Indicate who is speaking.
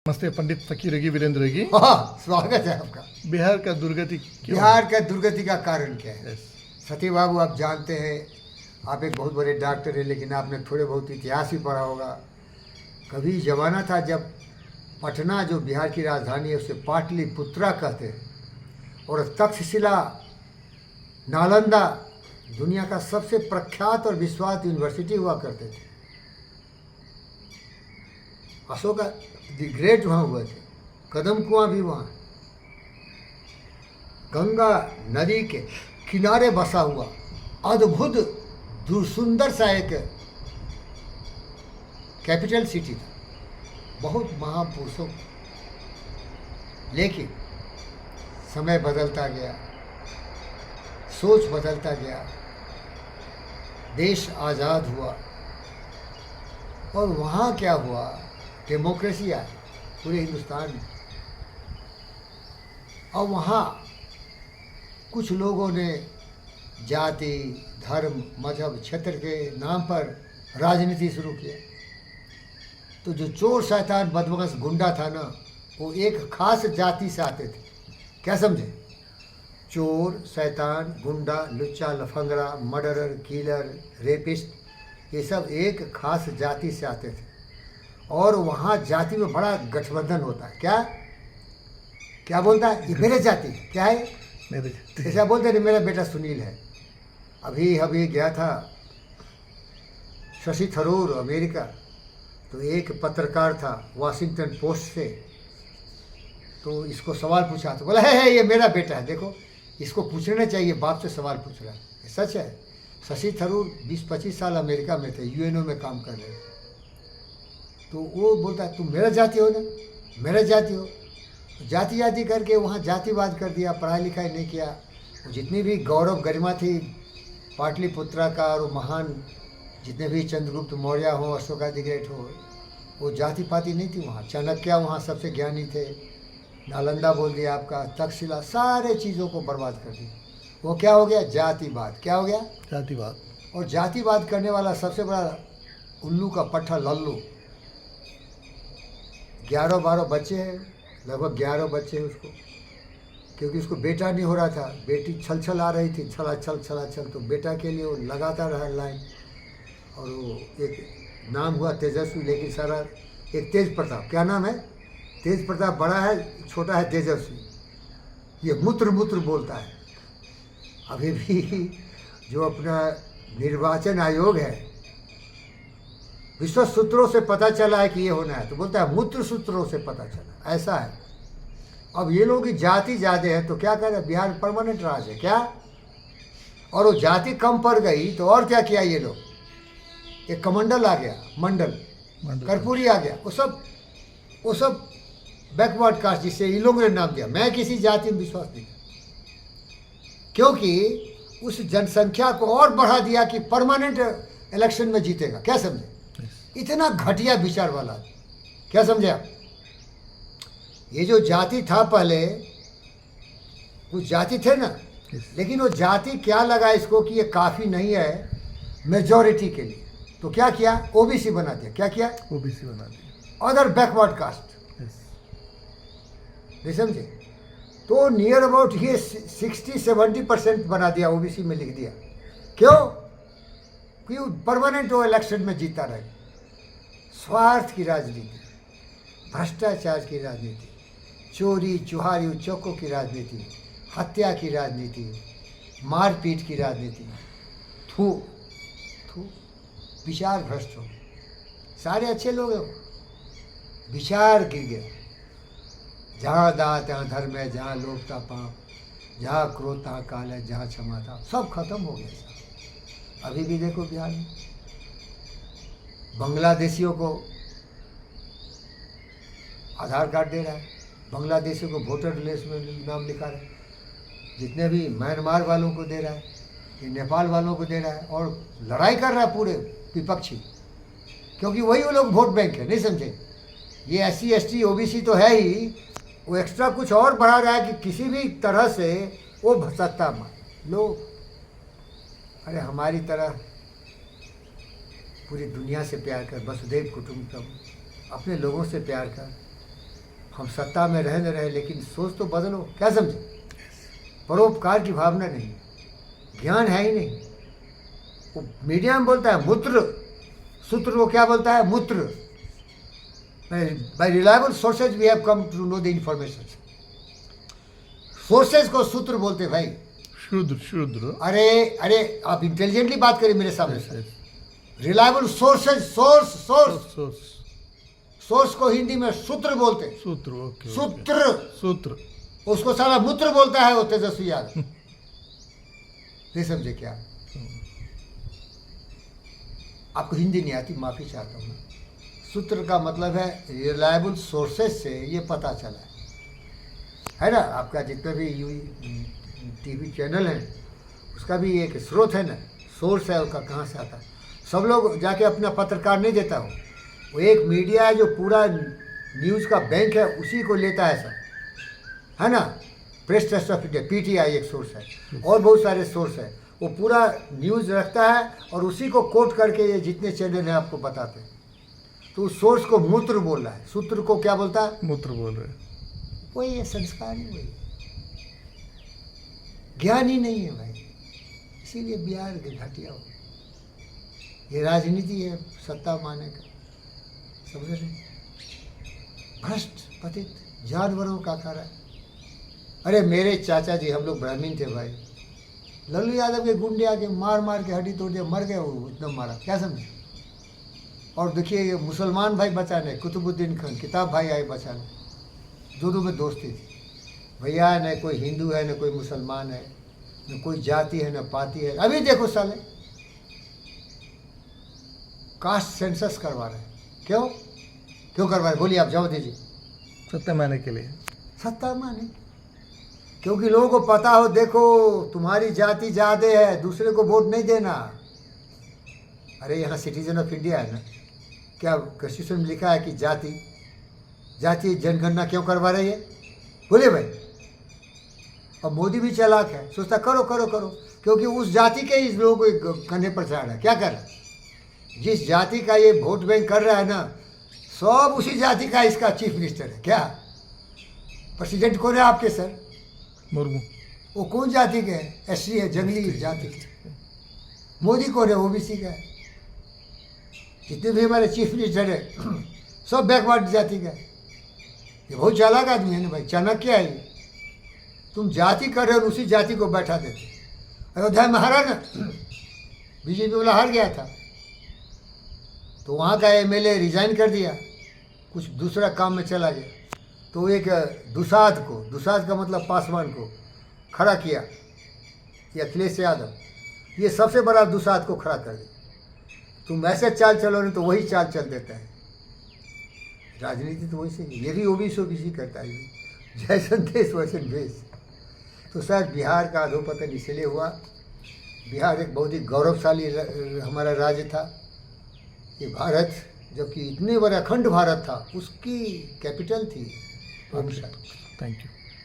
Speaker 1: नमस्ते पंडित फकीर रगी वीरेंद्र रगी।
Speaker 2: हाँ, स्वागत है आपका।
Speaker 1: बिहार का दुर्गति क्यों?
Speaker 2: बिहार का दुर्गति का कारण क्या है?
Speaker 1: Yes.
Speaker 2: सती बाबू, आप जानते हैं, आप एक बहुत बड़े डॉक्टर हैं, लेकिन आपने थोड़े बहुत इतिहास भी पढ़ा होगा। कभी जमाना था जब पटना, जो बिहार की राजधानी है, उसे पाटलिपुत्रा कहते हैं, और तक्षशिला, नालंदा दुनिया का सबसे प्रख्यात और विश्वास यूनिवर्सिटी हुआ करते थे। अशोक द ग्रेट वहाँ हुए थे, कदम कुआं भी वहाँ, गंगा नदी के किनारे बसा हुआ अद्भुत सुंदर सा एक कैपिटल सिटी था, बहुत महापुरुषों। लेकिन समय बदलता गया, सोच बदलता गया, देश आज़ाद हुआ, और वहाँ क्या हुआ, डेमोक्रेसी आई पूरे हिंदुस्तान में। और वहाँ कुछ लोगों ने जाति, धर्म, मजहब, क्षेत्र के नाम पर राजनीति शुरू किया। तो जो चोर, शैतान, बदमाश, गुंडा था ना, वो एक खास जाति से आते थे। क्या समझे? चोर, शैतान, गुंडा, लुच्चा, लफंगड़ा, मर्डरर, किलर, रेपिस्ट, ये सब एक खास जाति से आते थे। और वहाँ जाति में बड़ा गठबंधन होता है। क्या क्या बोलता है? ये मेरे जाति क्या है,
Speaker 1: मेरे
Speaker 2: ऐसा बोलते नहीं, मेरा बेटा सुनील है। अभी गया था शशि थरूर अमेरिका, तो एक पत्रकार था वाशिंगटन पोस्ट से, तो इसको सवाल पूछा, तो बोला है ये मेरा बेटा है, देखो इसको पूछना चाहिए, बाप से सवाल पूछ रहा है। ये सच है। शशि थरूर 20-25 साल अमेरिका में थे, यूएनओ में काम कर रहे थे। तो वो बोलता है तुम मेरा जाति हो ना, मेरा जाति हो। जाति करके वहाँ जातिवाद कर दिया, पढ़ाई लिखाई नहीं किया। जितनी भी गौरव गरिमा थी पाटलिपुत्रा का, और महान जितने भी चंद्रगुप्त मौर्य हो, अशोका द ग्रेट हो, वो जाति पाति नहीं थी वहाँ। चाणक्य वहाँ सबसे ज्ञानी थे, नालंदा बोल दिया आपका, तक्षशिला, सारे चीज़ों को बर्बाद कर दिया। वो क्या हो गया? जातिवाद। क्या हो गया?
Speaker 1: जातिवाद।
Speaker 2: और जातिवाद करने वाला सबसे बड़ा उल्लू का पट्टा लल्लू। 11-12 बच्चे हैं, लगभग 11 बच्चे हैं उसको, क्योंकि उसको बेटा नहीं हो रहा था, बेटी छल आ रही थी, छला, तो बेटा के लिए वो लगाता रहा लाइन। और वो एक नाम हुआ तेजस्वी, लेकिन सारा एक तेज प्रताप। क्या नाम है? तेज प्रताप बड़ा है, छोटा है तेजस्वी। ये मूत्र बोलता है। अभी भी जो अपना निर्वाचन आयोग है, विश्व सूत्रों से पता चला है कि ये होना है, तो बोलता है मूत्र सूत्रों से पता चला, ऐसा है। अब ये लोग की जाति ज़्यादा है, तो क्या करें, बिहार में परमानेंट राज है क्या? और वो जाति कम पड़ गई तो और क्या किया ये लोग? एक कमंडल आ गया, मंडल कर्पूरी आ गया, वो सब बैकवर्ड कास्ट, जिससे इन लोगों ने नाम दिया। मैं किसी जाति में विश्वास नहीं, क्योंकि उस जनसंख्या को और बढ़ा दिया कि परमानेंट इलेक्शन में जीतेगा। क्या समझे? इतना घटिया विचार वाला। क्या समझे आप? ये जो जाति था पहले, वो जाति थे ना, लेकिन वो जाति क्या लगा इसको कि ये काफ़ी नहीं है मेजॉरिटी के लिए, तो क्या किया? ओबीसी बना दिया। क्या किया?
Speaker 1: ओबीसी बना दिया,
Speaker 2: अदर बैकवर्ड कास्ट। नहीं समझे? तो नियर अबाउट ये 60-70% बना दिया, ओबीसी में लिख दिया। क्यों परमानेंट वो इलेक्शन में जीता रहे। स्वार्थ की राजनीति, भ्रष्टाचार की राजनीति, चोरी चुहारी उच्चों की राजनीति, हत्या की राजनीति, मारपीट की राजनीति, थू विचार भ्रष्ट हो गए। सारे अच्छे लोग हैं, विचार गिर गया। जहाँ दात तहाँ धर्म है, जहाँ लोभ था पाप, जहाँ क्रोध तहाँ काल है, जहाँ क्षमा था, सब खत्म हो गया। अभी भी देखो बिहार में बांग्लादेशियों को आधार कार्ड दे रहा है, बांग्लादेशियों को वोटर लिस्ट में नाम लिखा रहा है, जितने भी म्यांमार वालों को दे रहा है, ये नेपाल वालों को दे रहा है, और लड़ाई कर रहा है पूरे विपक्षी, क्योंकि वही वो लोग वोट बैंक है। नहीं समझे? ये SC ST OBC तो है ही, वो एक्स्ट्रा कुछ और बढ़ा रहा है कि किसी भी तरह से वो सत्ता में लो। अरे हमारी तरह पूरी दुनिया से प्यार कर, वसुधैव कुटुंबकम, अपने लोगों से प्यार कर, हम सत्ता में रह न रहे, लेकिन सोच तो बदलो। क्या समझे? परोपकार की भावना नहीं, ज्ञान है ही नहीं। वो मीडिया में बोलता है मूत्र, सूत्र को क्या बोलता है? मूत्र। By reliable sources we have come to know the information. Sources को सूत्र बोलते भाई।
Speaker 1: शूद्र शूद्र।
Speaker 2: अरे आप इंटेलिजेंटली बात करिए मेरे सामने
Speaker 1: Yes,
Speaker 2: से।
Speaker 1: yes.
Speaker 2: Reliable sources, source
Speaker 1: source.
Speaker 2: Source को हिंदी में सूत्र बोलते।
Speaker 1: सूत्र। ओके।
Speaker 2: सूत्र।
Speaker 1: सूत्र।
Speaker 2: उसको साला मूत्र बोलता है वो तेजस्वी यादव। नहीं समझे क्या? आपको हिंदी नहीं आती, माफी चाहता हूँ। सूत्र का मतलब है रिलायबल सोर्सेज से ये पता चला है ना। आपका जितने भी टीवी चैनल हैं उसका भी एक स्रोत है ना, सोर्स है उसका, कहाँ से आता है। सब लोग जाके अपना पत्रकार नहीं देता हो, वो एक मीडिया है जो पूरा न्यूज़ का बैंक है, उसी को लेता है सब, है ना। Press trust of India, PTI एक सोर्स है, और बहुत सारे सोर्स है। वो पूरा न्यूज़ रखता है और उसी को कोट करके ये जितने चैनल हैं आपको बताते हैं। तो उस सोर्स को मूत्र बोल रहा है, सूत्र को क्या बोलता है?
Speaker 1: मूत्र बोल रहे।
Speaker 2: वही है, संस्कार ही वही है, ज्ञान ही नहीं है भाई। इसीलिए बिहार घटिया हो, ये राजनीति है सत्ता माने का, समझ रहे? भ्रष्ट पतित जानवरों का आकार है। अरे मेरे चाचा जी, हम लोग ब्राह्मण थे भाई, लल्लू यादव के गुंडे आके मार मार के हड्डी तोड़ दिया, मर गए वो, इतना मारा, क्या समझे? और देखिए ये मुसलमान भाई बचाने, कुतुबुद्दीन खान किताब भाई आए बचाने, दो में दोस्ती थी। भैया न कोई हिंदू है, न कोई मुसलमान है, न कोई जाति है, न पाति है। अभी देखो साले कास्ट सेंसस करवा रहे हैं। क्यों करवा रहे? बोलिए आप, जवाब दीजिए।
Speaker 1: सत्ता माने के लिए।
Speaker 2: सत्ता माने, क्योंकि लोगों को पता हो, देखो तुम्हारी जाति ज्यादा है, दूसरे को वोट नहीं देना। अरे यहाँ सिटीजन ऑफ इंडिया है ना, क्या कॉन्स्टिट्यूशन में लिखा है कि जाति जनगणना क्यों करवा रही है? बोलिए भाई। और मोदी भी चालाक है, सोचता करो करो करो, क्योंकि उस जाति के ही लोगों को करने पर चढ़ा है। क्या कर रहा है? जिस जाति का ये वोट बैंक कर रहा है ना, सब उसी जाति का इसका चीफ मिनिस्टर है। क्या प्रेसिडेंट कौन है आपके सर?
Speaker 1: मुर्मू।
Speaker 2: वो कौन जाति के है? एससी है, जंगली जाति। मोदी कौन है? ओबीसी का है। जितने भी हमारे चीफ मिनिस्टर है सब बैकवर्ड जाति का है। ये बहुत चालाक आदमी है ना भाई, चाणक्य है ये। तुम जाति कर रहे हो, उसी जाति को बैठा देते। अयोध्या में हारा ना, बीजेपी वाला हार गया था, तो वहाँ का एमएलए रिजाइन कर दिया, कुछ दूसरा काम में चला गया। तो एक दुसाध का मतलब पासवान को खड़ा किया, ये अखिलेश यादव, ये सबसे बड़ा दुसाध को खड़ा कर दिया। तुम ऐसे चाल चलो नहीं तो वही चाल चल देता है। राजनीति तो वैसे ही, ये भी ओबीसी करता है, जैसन देश वैसन भेष। तो शायद बिहार का अधोपतन इसलिए हुआ। बिहार एक बहुत ही गौरवशाली हमारा राज्य था। ये भारत, जबकि इतने बड़ा अखंड भारत था, उसकी कैपिटल थी।
Speaker 1: Thank you.